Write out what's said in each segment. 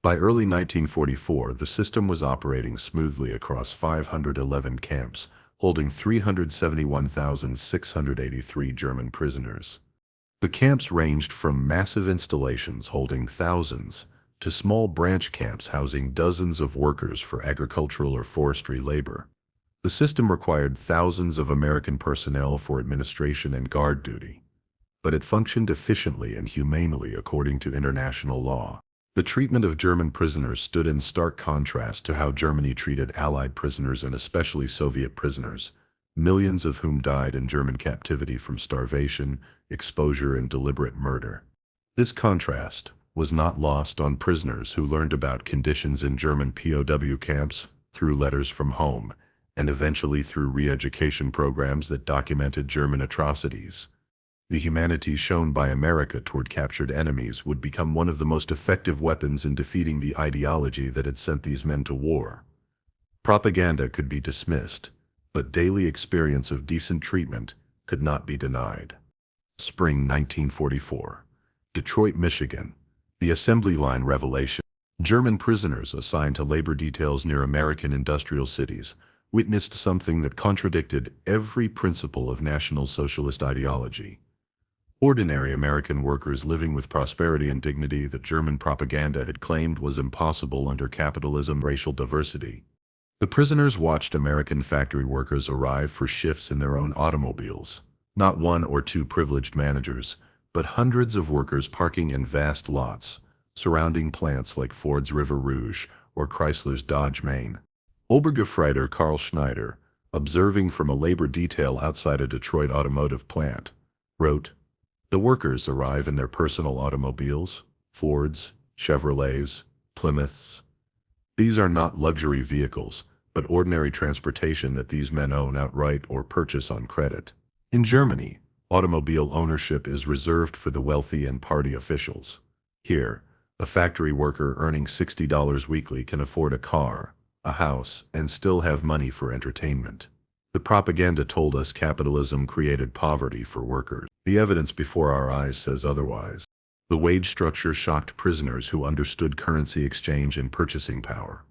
By early 1944, the system was operating smoothly across 511 camps, holding 371,683 German prisoners. The camps ranged from massive installations holding thousands to small branch camps housing dozens of workers for agricultural or forestry labor. The system required thousands of American personnel for administration and guard duty, but it functioned efficiently and humanely according to international law. The treatment of German prisoners stood in stark contrast to how Germany treated Allied prisoners and especially Soviet prisoners, millions of whom died in German captivity from starvation, exposure, and deliberate murder. This contrast was not lost on prisoners who learned about conditions in German POW camps through letters from home, and eventually through re-education programs that documented German atrocities. The humanity shown by America toward captured enemies would become one of the most effective weapons in defeating the ideology that had sent these men to war. Propaganda could be dismissed, but daily experience of decent treatment could not be denied. Spring 1944. Detroit, Michigan. The assembly line revelation. German prisoners assigned to labor details near American industrial cities witnessed something that contradicted every principle of National Socialist ideology. Ordinary American workers living with prosperity and dignity that German propaganda had claimed was impossible under capitalism and racial diversity. The prisoners watched American factory workers arrive for shifts in their own automobiles. Not one or two privileged managers, but hundreds of workers parking in vast lots, surrounding plants like Ford's River Rouge or Chrysler's Dodge Main. Obergefreiter Karl Schneider, observing from a labor detail outside a Detroit automotive plant, wrote, "The workers arrive in their personal automobiles, Fords, Chevrolets, Plymouths. These are not luxury vehicles, but ordinary transportation that these men own outright or purchase on credit. In Germany, automobile ownership is reserved for the wealthy and party officials. Here, a factory worker earning $60 weekly can afford a car, a house, and still have money for entertainment. The propaganda told us capitalism created poverty for workers. The evidence before our eyes says otherwise. The wage structure shocked prisoners who understood currency exchange and purchasing power.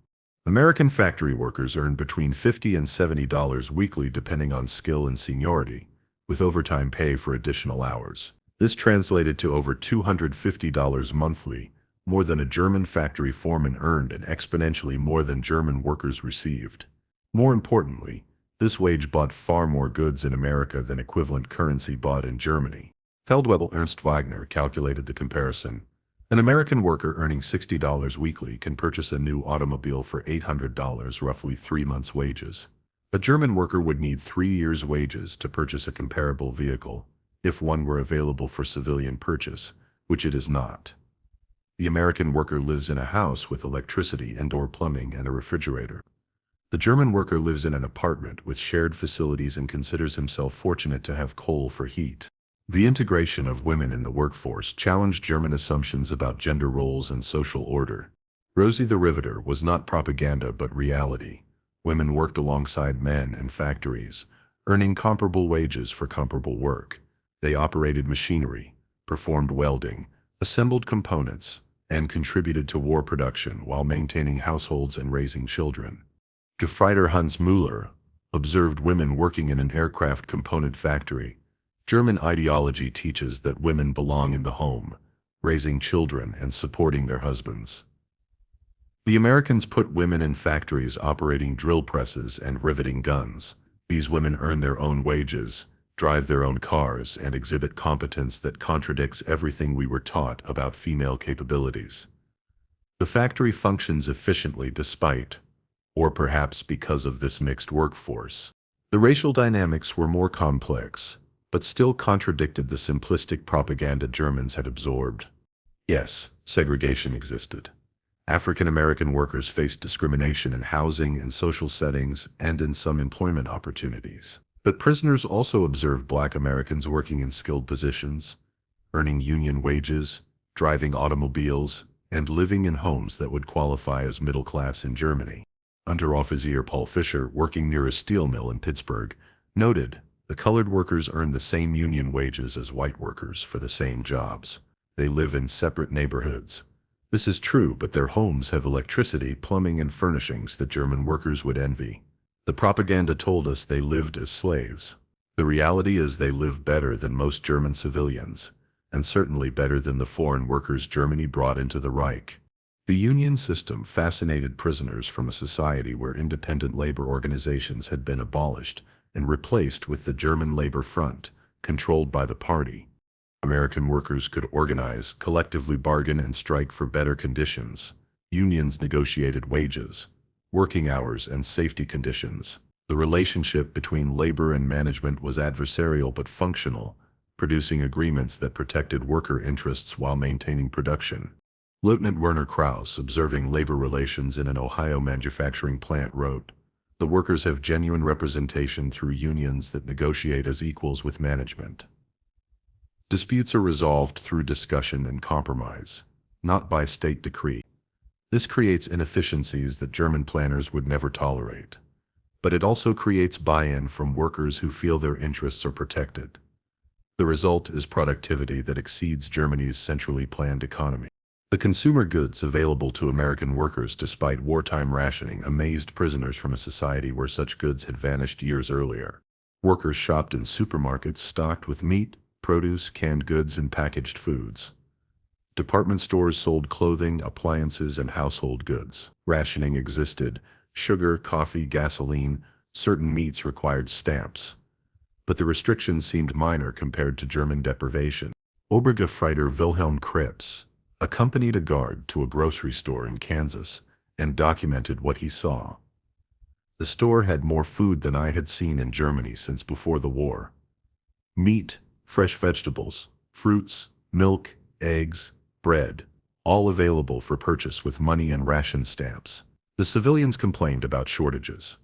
American factory workers earned between $50 and $70 weekly depending on skill and seniority, with overtime pay for additional hours. This translated to over $250 monthly, more than a German factory foreman earned and exponentially more than German workers received. More importantly, this wage bought far more goods in America than equivalent currency bought in Germany. Feldwebel Ernst Wagner calculated the comparison. An American worker earning $60 weekly can purchase a new automobile for $800, roughly 3 months' wages. A German worker would need 3 years' wages to purchase a comparable vehicle, if one were available for civilian purchase, which it is not. The American worker lives in a house with electricity, indoor plumbing, and a refrigerator. The German worker lives in an apartment with shared facilities and considers himself fortunate to have coal for heat. The integration of women in the workforce challenged German assumptions about gender roles and social order. Rosie the Riveter was not propaganda but reality. Women worked alongside men in factories, earning comparable wages for comparable work. They operated machinery, performed welding, assembled components, and contributed to war production while maintaining households and raising children. Gefreiter Hans Müller observed women working in an aircraft component factory. German ideology teaches that women belong in the home, raising children and supporting their husbands. The Americans put women in factories operating drill presses and riveting guns. These women earn their own wages, drive their own cars, and exhibit competence that contradicts everything we were taught about female capabilities. The factory functions efficiently despite, or perhaps because of this mixed workforce. The racial dynamics were more complex, but still contradicted the simplistic propaganda Germans had absorbed. Yes, segregation existed. African American workers faced discrimination in housing and social settings and in some employment opportunities. But prisoners also observed Black Americans working in skilled positions, earning union wages, driving automobiles, and living in homes that would qualify as middle class in Germany. Unteroffizier Paul Fischer, working near a steel mill in Pittsburgh, noted, "The colored workers earn the same union wages as white workers for the same jobs. They live in separate neighborhoods. This is true, but their homes have electricity, plumbing, and furnishings that German workers would envy. The propaganda told us they lived as slaves. The reality is they live better than most German civilians, and certainly better than the foreign workers Germany brought into the Reich. The union system fascinated prisoners from a society where independent labor organizations had been abolished and replaced with the German Labor Front, controlled by the party. American workers could organize, collectively bargain, and strike for better conditions. Unions negotiated wages, working hours, and safety conditions. The relationship between labor and management was adversarial but functional, producing agreements that protected worker interests while maintaining production. Lieutenant Werner Krauss, observing labor relations in an Ohio manufacturing plant, wrote, "The workers have genuine representation through unions that negotiate as equals with management. Disputes are resolved through discussion and compromise, not by state decree. This creates inefficiencies that German planners would never tolerate. But it also creates buy-in from workers who feel their interests are protected. The result is productivity that exceeds Germany's centrally planned economy." The consumer goods available to American workers despite wartime rationing amazed prisoners from a society where such goods had vanished years earlier. Workers shopped in supermarkets stocked with meat, produce, canned goods, and packaged foods. Department stores sold clothing, appliances, and household goods. Rationing existed: sugar, coffee, gasoline. Certain meats required stamps. But the restrictions seemed minor compared to German deprivation. Obergefreiter Wilhelm Krips accompanied a guard to a grocery store in Kansas and documented what he saw. "The store had more food than I had seen in Germany since before the war. Meat, fresh vegetables, fruits, milk, eggs, bread, all available for purchase with money and ration stamps." The civilians complained about shortages.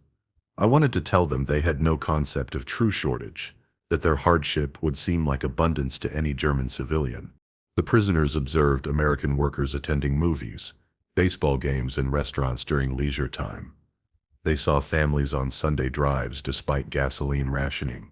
I wanted to tell them they had no concept of true shortage, that their hardship would seem like abundance to any German civilian. The prisoners observed American workers attending movies, baseball games, and restaurants during leisure time. They saw families on Sunday drives despite gasoline rationing.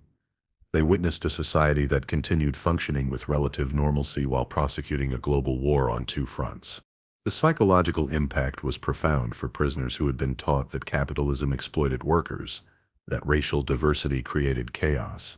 They witnessed a society that continued functioning with relative normalcy while prosecuting a global war on two fronts. The psychological impact was profound for prisoners who had been taught that capitalism exploited workers, that racial diversity created chaos,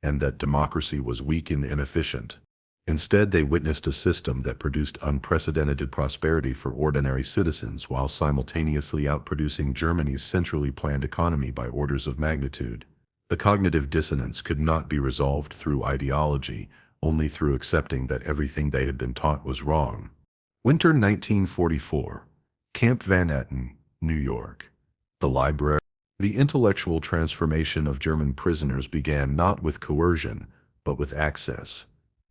and that democracy was weak and inefficient. Instead, they witnessed a system that produced unprecedented prosperity for ordinary citizens while simultaneously outproducing Germany's centrally planned economy by orders of magnitude. The cognitive dissonance could not be resolved through ideology, only through accepting that everything they had been taught was wrong. Winter 1944. Camp Van Etten, New York. The library. The intellectual transformation of German prisoners began not with coercion, but with access.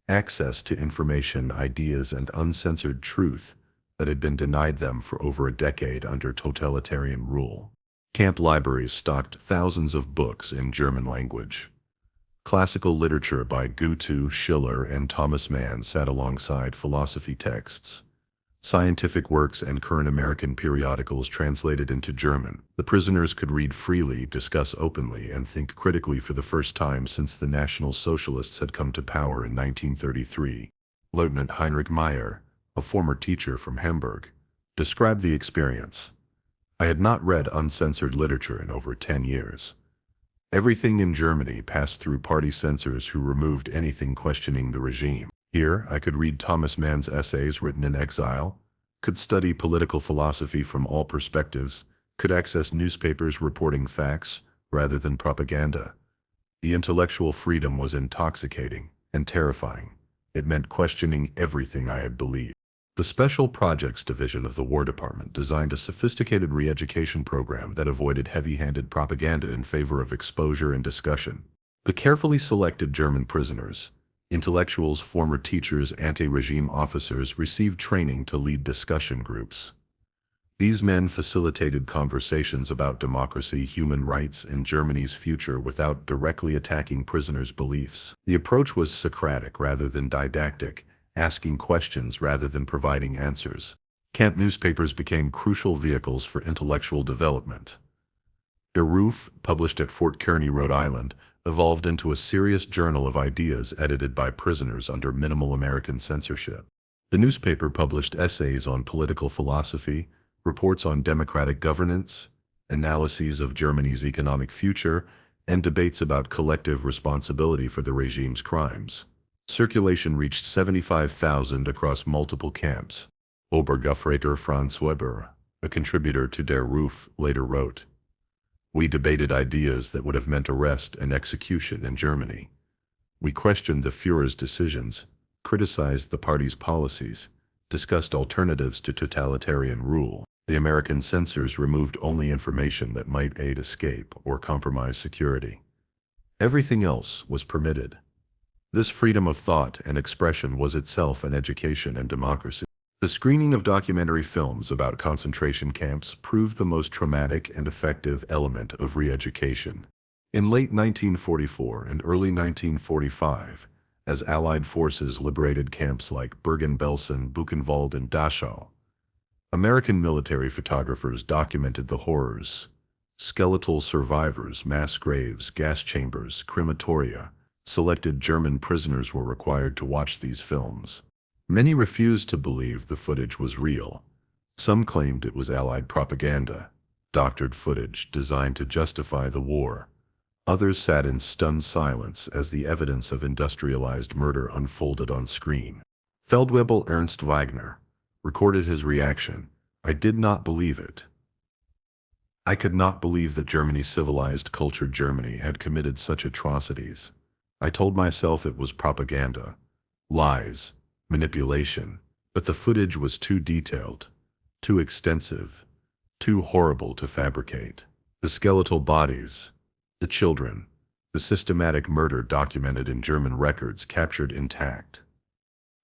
Access to information, ideas, and uncensored truth that had been denied them for over a decade under totalitarian rule. Camp libraries stocked thousands of books in German language. Classical literature by Goethe, Schiller, and Thomas Mann sat alongside philosophy texts. Scientific works and current American periodicals translated into German. The prisoners could read freely, discuss openly, and think critically for the first time since the National Socialists had come to power in 1933. Lieutenant Heinrich Meyer, a former teacher from Hamburg, described the experience. "I had not read uncensored literature in over 10 years. Everything in Germany passed through party censors who removed anything questioning the regime. Here, I could read Thomas Mann's essays written in exile, could study political philosophy from all perspectives, could access newspapers reporting facts rather than propaganda. The intellectual freedom was intoxicating and terrifying. It meant questioning everything I had believed." The Special Projects Division of the War Department designed a sophisticated re-education program that avoided heavy-handed propaganda in favor of exposure and discussion. The carefully selected German prisoners, intellectuals, former teachers, anti-regime officers, received training to lead discussion groups. These men facilitated conversations about democracy, human rights, and Germany's future without directly attacking prisoners' beliefs. The approach was Socratic rather than didactic, asking questions rather than providing answers. Camp newspapers became crucial vehicles for intellectual development. Der Ruf, published at Fort Kearny, Rhode Island, evolved into a serious journal of ideas edited by prisoners under minimal American censorship. The newspaper published essays on political philosophy, reports on democratic governance, analyses of Germany's economic future, and debates about collective responsibility for the regime's crimes. Circulation reached 75,000 across multiple camps. Obergefreiter Franz Weber, a contributor to Der Ruf, later wrote, "We debated ideas that would have meant arrest and execution in Germany. We questioned the Führer's decisions, criticized the party's policies, discussed alternatives to totalitarian rule. The American censors removed only information that might aid escape or compromise security. Everything else was permitted." This freedom of thought and expression was itself an education in democracy. The screening of documentary films about concentration camps proved the most traumatic and effective element of re-education. In late 1944 and early 1945, as Allied forces liberated camps like Bergen-Belsen, Buchenwald, and Dachau, American military photographers documented the horrors. Skeletal survivors, mass graves, gas chambers, crematoria. Selected German prisoners were required to watch these films. Many refused to believe the footage was real. Some claimed it was Allied propaganda, doctored footage designed to justify the war. Others sat in stunned silence as the evidence of industrialized murder unfolded on screen. Feldwebel Ernst Wagner recorded his reaction. "I did not believe it. I could not believe that Germany's civilized, cultured Germany had committed such atrocities. I told myself it was propaganda, lies, manipulation, but the footage was too detailed, too extensive, too horrible to fabricate. The skeletal bodies, the children, the systematic murder documented in German records captured intact.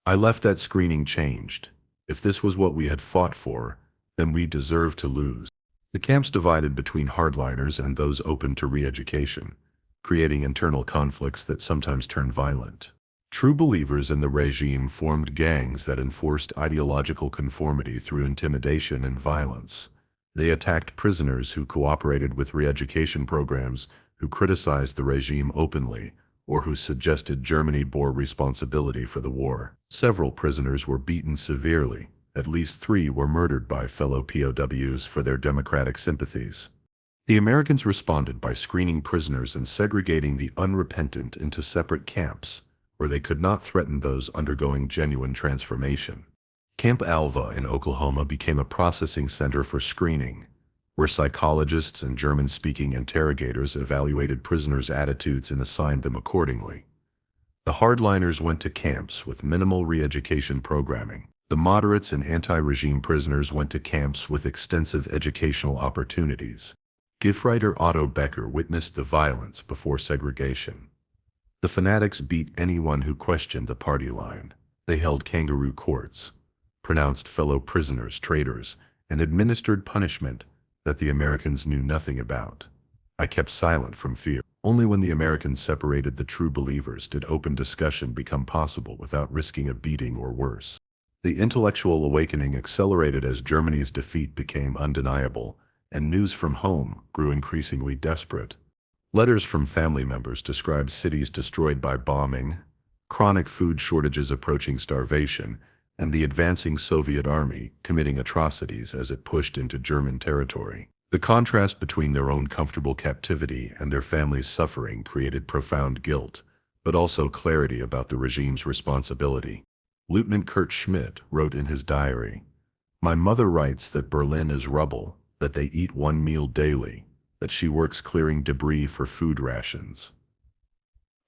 I left that screening changed. If this was what we had fought for, then we deserved to lose." The camps divided between hardliners and those open to re-education, creating internal conflicts that sometimes turned violent. True believers in the regime formed gangs that enforced ideological conformity through intimidation and violence. They attacked prisoners who cooperated with re-education programs, who criticized the regime openly, or who suggested Germany bore responsibility for the war. Several prisoners were beaten severely. At least 3 were murdered by fellow POWs for their democratic sympathies. The Americans responded by screening prisoners and segregating the unrepentant into separate camps, where they could not threaten those undergoing genuine transformation. Camp Alva in Oklahoma became a processing center for screening, where psychologists and German-speaking interrogators evaluated prisoners' attitudes and assigned them accordingly. The hardliners went to camps with minimal re-education programming. The moderates and anti-regime prisoners went to camps with extensive educational opportunities. Gefreiter Otto Becker witnessed the violence before segregation. The fanatics beat anyone who questioned the party line. They held kangaroo courts, pronounced fellow prisoners traitors, and administered punishment that the Americans knew nothing about. I kept silent from fear. Only when the Americans separated the true believers did open discussion become possible without risking a beating or worse. The intellectual awakening accelerated as Germany's defeat became undeniable, and news from home grew increasingly desperate. Letters from family members described cities destroyed by bombing, chronic food shortages approaching starvation, and the advancing Soviet army committing atrocities as it pushed into German territory. The contrast between their own comfortable captivity and their families' suffering created profound guilt, but also clarity about the regime's responsibility. Lieutenant Kurt Schmidt wrote in his diary, "My mother writes that Berlin is rubble, that they eat 1 meal daily, that she works clearing debris for food rations.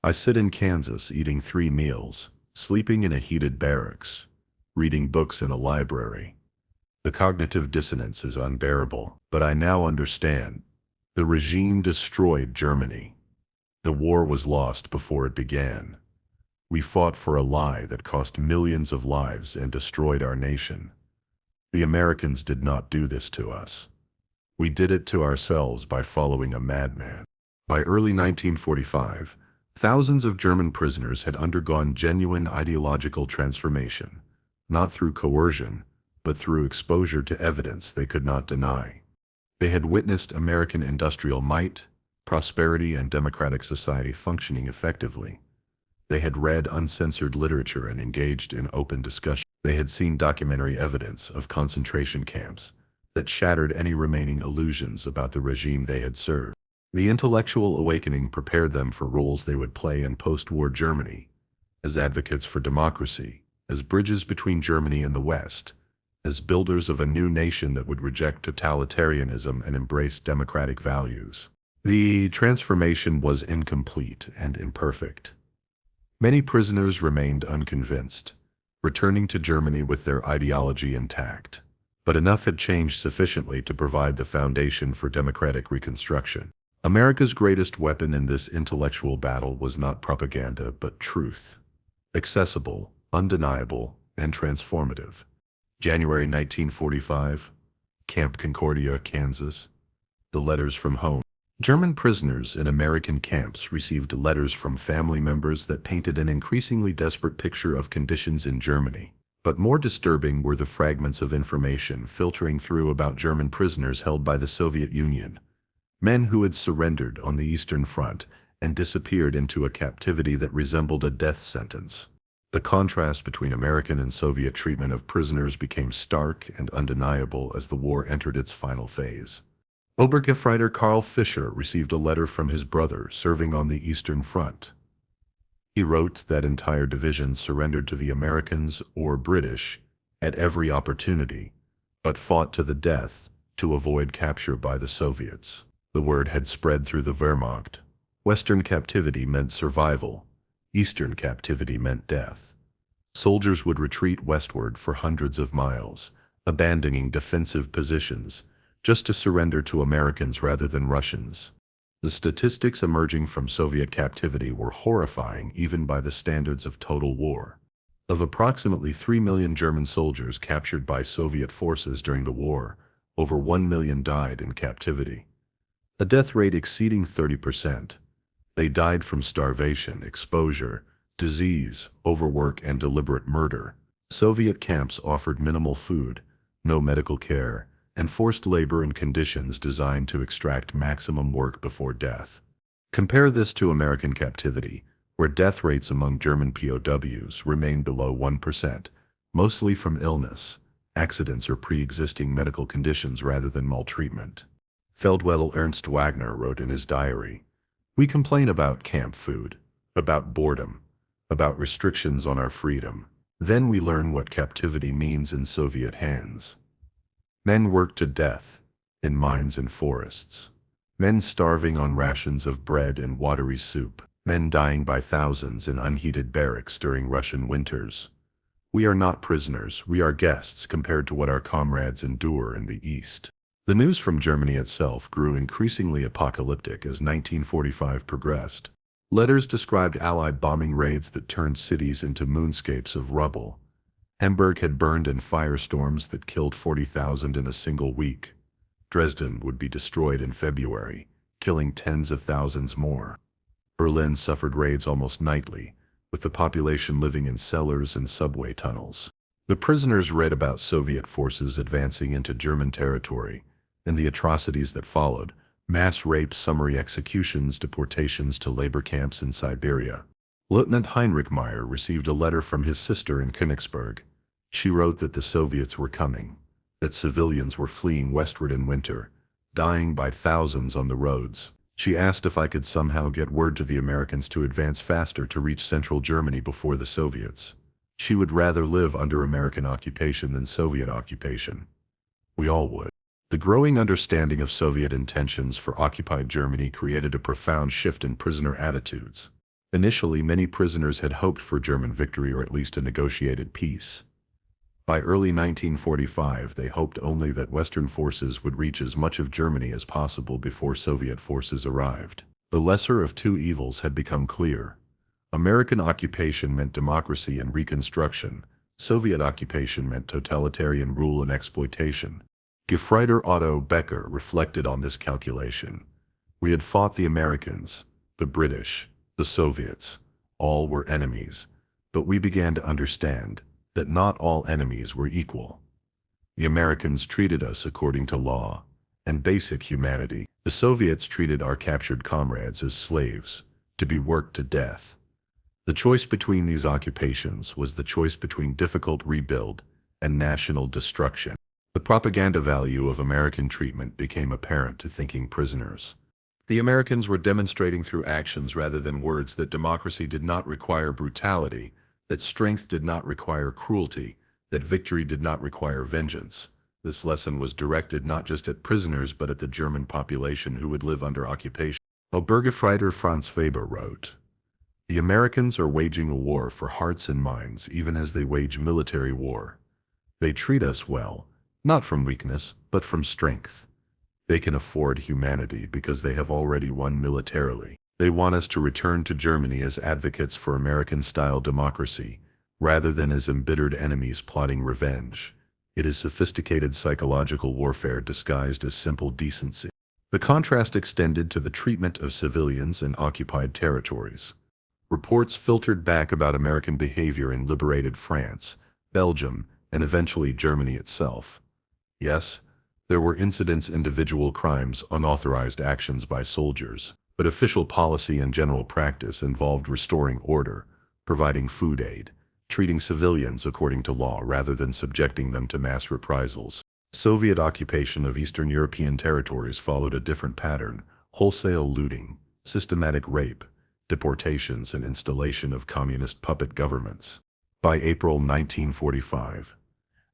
I sit in Kansas eating 3 meals, sleeping in a heated barracks, reading books in a library. The cognitive dissonance is unbearable, but I now understand. The regime destroyed Germany. The war was lost before it began. We fought for a lie that cost millions of lives and destroyed our nation. The Americans did not do this to us. We did it to ourselves by following a madman." By early 1945, thousands of German prisoners had undergone genuine ideological transformation, not through coercion, but through exposure to evidence they could not deny. They had witnessed American industrial might, prosperity, and democratic society functioning effectively. They had read uncensored literature and engaged in open discussion. They had seen documentary evidence of concentration camps that shattered any remaining illusions about the regime they had served. The intellectual awakening prepared them for roles they would play in post-war Germany, as advocates for democracy, as bridges between Germany and the West, as builders of a new nation that would reject totalitarianism and embrace democratic values. The transformation was incomplete and imperfect. Many prisoners remained unconvinced, returning to Germany with their ideology intact. But enough had changed sufficiently to provide the foundation for democratic reconstruction. America's greatest weapon in this intellectual battle was not propaganda, but truth. Accessible, undeniable, and transformative. January 1945, Camp Concordia, Kansas. The letters from home. German prisoners in American camps received letters from family members that painted an increasingly desperate picture of conditions in Germany. But more disturbing were the fragments of information filtering through about German prisoners held by the Soviet Union. Men who had surrendered on the Eastern Front and disappeared into a captivity that resembled a death sentence. The contrast between American and Soviet treatment of prisoners became stark and undeniable as the war entered its final phase. Obergefreiter Karl Fischer received a letter from his brother serving on the Eastern Front. He wrote that entire divisions surrendered to the Americans or British at every opportunity, but fought to the death to avoid capture by the Soviets. The word had spread through the Wehrmacht. Western captivity meant survival. Eastern captivity meant death. Soldiers would retreat westward for hundreds of miles, abandoning defensive positions, just to surrender to Americans rather than Russians. The statistics emerging from Soviet captivity were horrifying even by the standards of total war. Of approximately 3 million German soldiers captured by Soviet forces during the war, over 1 million died in captivity. A death rate exceeding 30%. They died from starvation, exposure, disease, overwork, and deliberate murder. Soviet camps offered minimal food, no medical care, and forced labor in conditions designed to extract maximum work before death. Compare this to American captivity, where death rates among German POWs remained below 1%, mostly from illness, accidents, or pre-existing medical conditions rather than maltreatment. Feldwebel Ernst Wagner wrote in his diary, "We complain about camp food, about boredom, about restrictions on our freedom. Then we learn what captivity means in Soviet hands. Men worked to death, in mines and forests. Men starving on rations of bread and watery soup. Men dying by thousands in unheated barracks during Russian winters. We are not prisoners, we are guests compared to what our comrades endure in the East." The news from Germany itself grew increasingly apocalyptic as 1945 progressed. Letters described Allied bombing raids that turned cities into moonscapes of rubble. Hamburg had burned in firestorms that killed 40,000 in a single week. Dresden would be destroyed in February, killing tens of thousands more. Berlin suffered raids almost nightly, with the population living in cellars and subway tunnels. The prisoners read about Soviet forces advancing into German territory and the atrocities that followed: mass rape, summary executions, deportations to labor camps in Siberia. Lieutenant Heinrich Meyer received a letter from his sister in Königsberg. She wrote that the Soviets were coming, that civilians were fleeing westward in winter, dying by thousands on the roads. She asked if I could somehow get word to the Americans to advance faster to reach central Germany before the Soviets. She would rather live under American occupation than Soviet occupation. We all would. The growing understanding of Soviet intentions for occupied Germany created a profound shift in prisoner attitudes. Initially, many prisoners had hoped for German victory or at least a negotiated peace. By early 1945, they hoped only that Western forces would reach as much of Germany as possible before Soviet forces arrived. The lesser of two evils had become clear. American occupation meant democracy and reconstruction. Soviet occupation meant totalitarian rule and exploitation. Gefreiter Otto Becker reflected on this calculation. We had fought the Americans, the British, the Soviets. All were enemies, but we began to understand that not all enemies were equal. The Americans treated us according to law and basic humanity. The Soviets treated our captured comrades as slaves, to be worked to death. The choice between these occupations was the choice between difficult rebuild and national destruction. The propaganda value of American treatment became apparent to thinking prisoners. The Americans were demonstrating through actions rather than words that democracy did not require brutality, that strength did not require cruelty, that victory did not require vengeance. This lesson was directed not just at prisoners but at the German population who would live under occupation. Obergefreiter Franz Weber wrote, "The Americans are waging a war for hearts and minds even as they wage military war. They treat us well, not from weakness, but from strength. They can afford humanity because they have already won militarily. They want us to return to Germany as advocates for American-style democracy, rather than as embittered enemies plotting revenge. It is sophisticated psychological warfare disguised as simple decency." The contrast extended to the treatment of civilians in occupied territories. Reports filtered back about American behavior in liberated France, Belgium, and eventually Germany itself. Yes, there were incidents, individual crimes, unauthorized actions by soldiers, but official policy and general practice involved restoring order, providing food aid, treating civilians according to law rather than subjecting them to mass reprisals. Soviet occupation of Eastern European territories followed a different pattern: wholesale looting, systematic rape, deportations, and installation of communist puppet governments. By April 1945,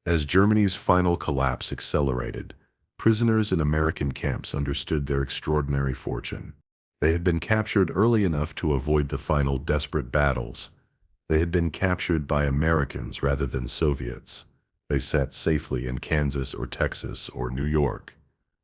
as Germany's final collapse accelerated, prisoners in American camps understood their extraordinary fortune. They had been captured early enough to avoid the final desperate battles. They had been captured by Americans rather than Soviets. They sat safely in Kansas or Texas or New York,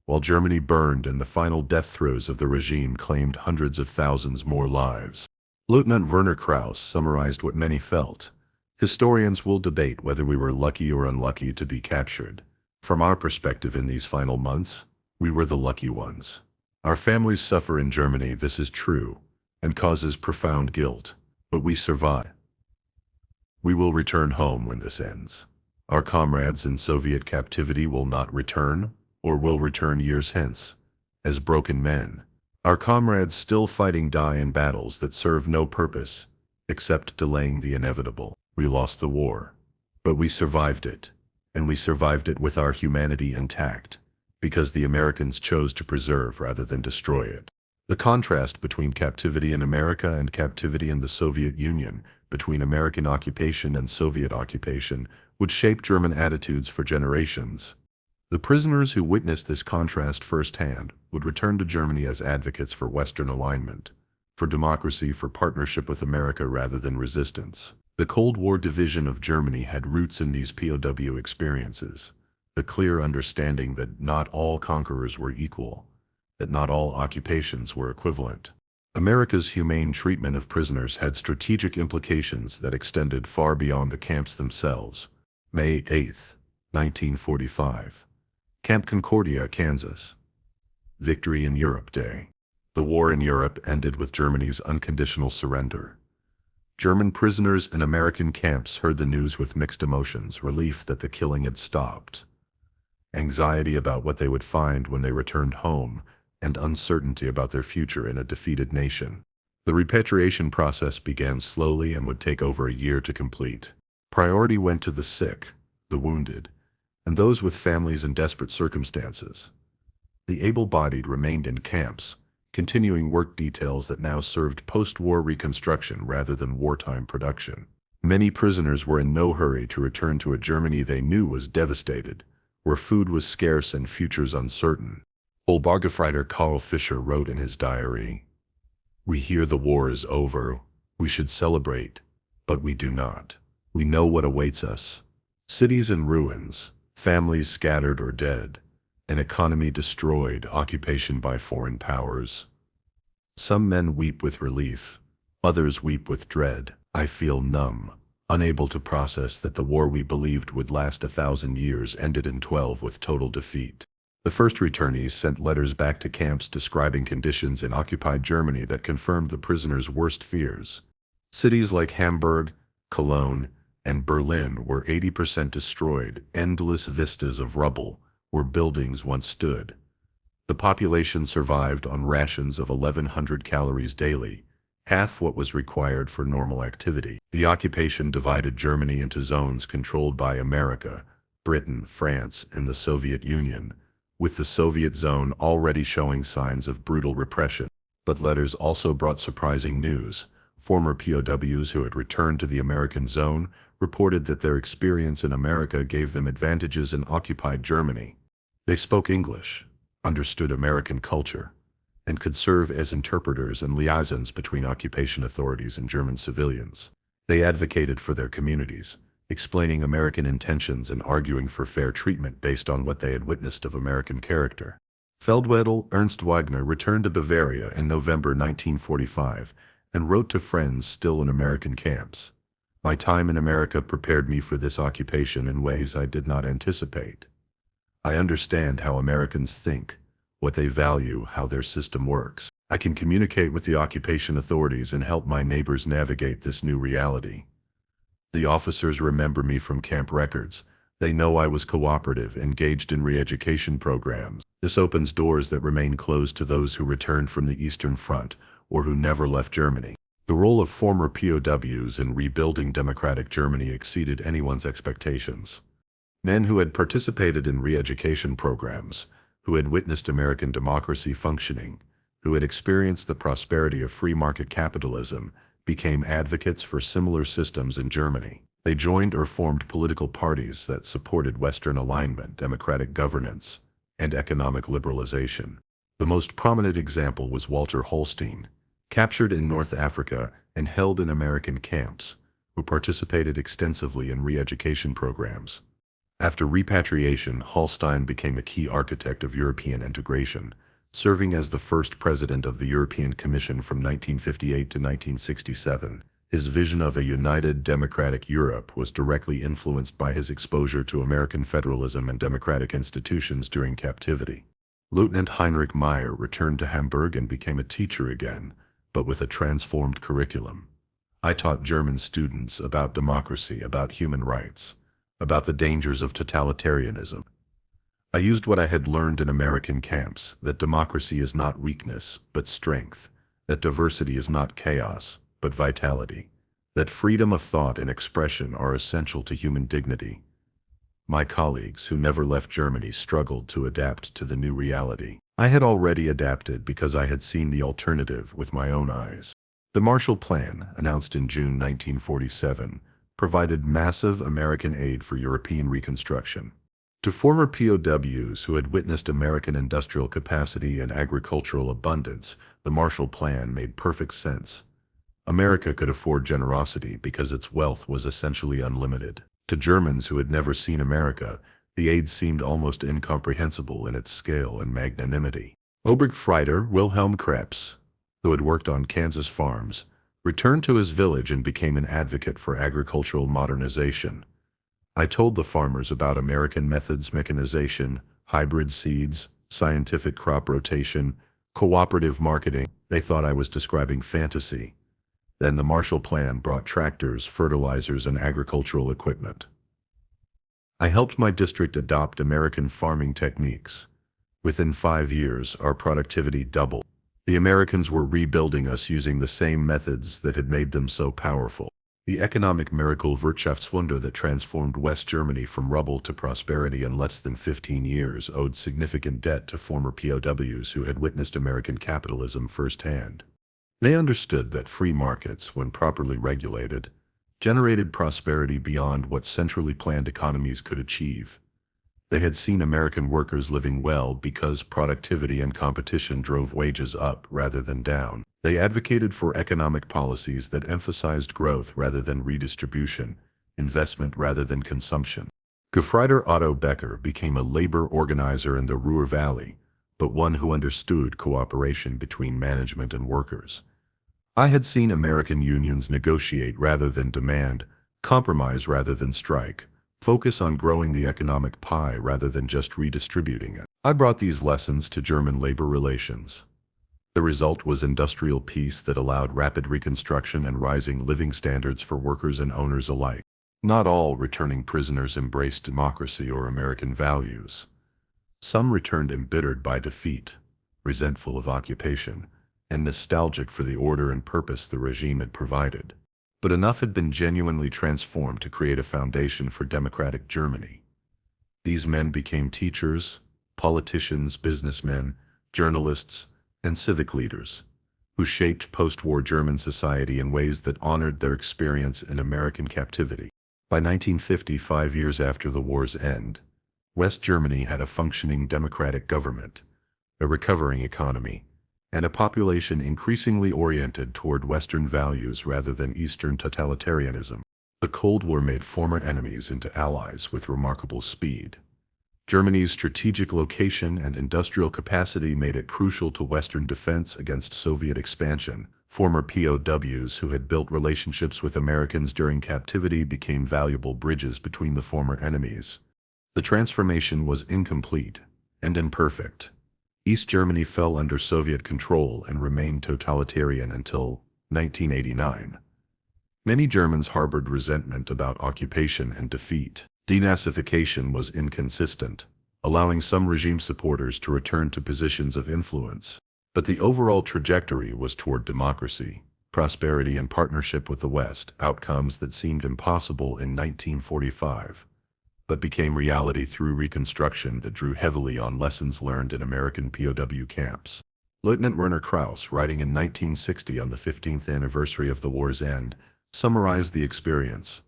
while Germany burned and the final death throes of the regime claimed hundreds of thousands more lives. Lieutenant Werner Krauss summarized what many felt. "Historians will debate whether we were lucky or unlucky to be captured. From our perspective in these final months, we were the lucky ones. Our families suffer in Germany, this is true, and causes profound guilt, but we survive. We will return home when this ends. Our comrades in Soviet captivity will not return, or will return years hence, as broken men. Our comrades still fighting die in battles that serve no purpose, except delaying the inevitable. We lost the war, but we survived it, and we survived it with our humanity intact, because the Americans chose to preserve rather than destroy it." The contrast between captivity in America and captivity in the Soviet Union, between American occupation and Soviet occupation, would shape German attitudes for generations. The prisoners who witnessed this contrast firsthand would return to Germany as advocates for Western alignment, for democracy, for partnership with America rather than resistance. The Cold War division of Germany had roots in these POW experiences, the clear understanding that not all conquerors were equal, that not all occupations were equivalent. America's humane treatment of prisoners had strategic implications that extended far beyond the camps themselves. May 8, 1945. Camp Concordia, Kansas. Victory in Europe Day. The war in Europe ended with Germany's unconditional surrender. German prisoners in American camps heard the news with mixed emotions: relief that the killing had stopped, anxiety about what they would find when they returned home, and uncertainty about their future in a defeated nation. The repatriation process began slowly and would take over a year to complete. Priority went to the sick, the wounded, and those with families in desperate circumstances. The able-bodied remained in camps, continuing work details that now served post-war reconstruction rather than wartime production. Many prisoners were in no hurry to return to a Germany they knew was devastated, where food was scarce and futures uncertain. Obergefreiter Karl Fischer wrote in his diary, "We hear the war is over. We should celebrate, but we do not. We know what awaits us. Cities in ruins, families scattered or dead, an economy destroyed, occupation by foreign powers. Some men weep with relief, others weep with dread. I feel numb, unable to process that the war we believed would last 1,000 years ended in 12 with total defeat." The first returnees sent letters back to camps describing conditions in occupied Germany that confirmed the prisoners' worst fears. Cities like Hamburg, Cologne, and Berlin were 80% destroyed, endless vistas of rubble where buildings once stood. The population survived on rations of 1,100 calories daily, half what was required for normal activity. The occupation divided Germany into zones controlled by America, Britain, France, and the Soviet Union, with the Soviet zone already showing signs of brutal repression. But letters also brought surprising news. Former POWs who had returned to the American zone reported that their experience in America gave them advantages in occupied Germany. They spoke English, understood American culture, and could serve as interpreters and liaisons between occupation authorities and German civilians. They advocated for their communities, explaining American intentions and arguing for fair treatment based on what they had witnessed of American character. Feldwebel Ernst Wagner returned to Bavaria in November 1945 and wrote to friends still in American camps. My time in America prepared me for this occupation in ways I did not anticipate. I understand how Americans think, what they value, how their system works. I can communicate with the occupation authorities and help my neighbors navigate this new reality. The officers remember me from camp records. They know I was cooperative, engaged in re-education programs. This opens doors that remain closed to those who returned from the Eastern Front or who never left Germany. The role of former POWs in rebuilding democratic Germany exceeded anyone's expectations. Men who had participated in re-education programs, who had witnessed American democracy functioning, who had experienced the prosperity of free market capitalism, became advocates for similar systems in Germany. They joined or formed political parties that supported Western alignment, democratic governance, and economic liberalization. The most prominent example was Walter Holstein, captured in North Africa and held in American camps, who participated extensively in re-education programs. After repatriation, Holstein became a key architect of European integration, serving as the first president of the European Commission from 1958 to 1967. His vision of a united democratic Europe was directly influenced by his exposure to American federalism and democratic institutions during captivity. Lieutenant Heinrich Meyer returned to Hamburg and became a teacher again, but with a transformed curriculum. I taught German students about democracy, about human rights, about the dangers of totalitarianism. I used what I had learned in American camps, that democracy is not weakness, but strength, that diversity is not chaos, but vitality, that freedom of thought and expression are essential to human dignity. My colleagues, who never left Germany, struggled to adapt to the new reality. I had already adapted because I had seen the alternative with my own eyes. The Marshall Plan, announced in June 1947, provided massive American aid for European reconstruction. To former POWs who had witnessed American industrial capacity and agricultural abundance, the Marshall Plan made perfect sense. America could afford generosity because its wealth was essentially unlimited. To Germans who had never seen America, the aid seemed almost incomprehensible in its scale and magnanimity. Obergefreiter Wilhelm Krebs, who had worked on Kansas farms, returned to his village and became an advocate for agricultural modernization. I told the farmers about American methods, mechanization, hybrid seeds, scientific crop rotation, cooperative marketing. They thought I was describing fantasy. Then the Marshall Plan brought tractors, fertilizers, and agricultural equipment. I helped my district adopt American farming techniques. Within 5 years, our productivity doubled. The Americans were rebuilding us using the same methods that had made them so powerful. The economic miracle Wirtschaftswunder that transformed West Germany from rubble to prosperity in less than 15 years owed significant debt to former POWs who had witnessed American capitalism firsthand. They understood that free markets, when properly regulated, generated prosperity beyond what centrally planned economies could achieve. They had seen American workers living well because productivity and competition drove wages up rather than down. They advocated for economic policies that emphasized growth rather than redistribution, investment rather than consumption. Gefreiter Otto Becker became a labor organizer in the Ruhr Valley, but one who understood cooperation between management and workers. I had seen American unions negotiate rather than demand, compromise rather than strike, focus on growing the economic pie rather than just redistributing it. I brought these lessons to German labor relations. The result was industrial peace that allowed rapid reconstruction and rising living standards for workers and owners alike. Not all returning prisoners embraced democracy or American values. Some returned embittered by defeat, resentful of occupation, and nostalgic for the order and purpose the regime had provided. But enough had been genuinely transformed to create a foundation for democratic Germany. These men became teachers, politicians, businessmen, journalists, and civic leaders, who shaped post-war German society in ways that honored their experience in American captivity. By 1950, 5 years after the war's end, West Germany had a functioning democratic government, a recovering economy, and a population increasingly oriented toward Western values rather than Eastern totalitarianism. The Cold War made former enemies into allies with remarkable speed. Germany's strategic location and industrial capacity made it crucial to Western defense against Soviet expansion. Former POWs who had built relationships with Americans during captivity became valuable bridges between the former enemies. The transformation was incomplete and imperfect. East Germany fell under Soviet control and remained totalitarian until 1989. Many Germans harbored resentment about occupation and defeat. Denazification was inconsistent, allowing some regime supporters to return to positions of influence. But the overall trajectory was toward democracy, prosperity, and partnership with the West, outcomes that seemed impossible in 1945, but became reality through Reconstruction that drew heavily on lessons learned in American POW camps. Lieutenant Werner Krauss, writing in 1960 on the 15th anniversary of the war's end, summarized the experience.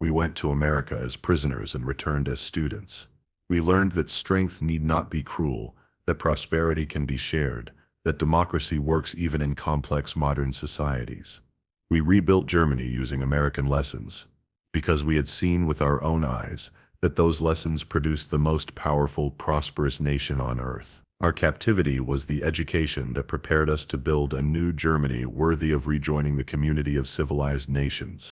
"We went to America as prisoners and returned as students. We learned that strength need not be cruel, that prosperity can be shared, that democracy works even in complex modern societies. We rebuilt Germany using American lessons, because we had seen with our own eyes that those lessons produced the most powerful, prosperous nation on earth. Our captivity was the education that prepared us to build a new Germany worthy of rejoining the community of civilized nations."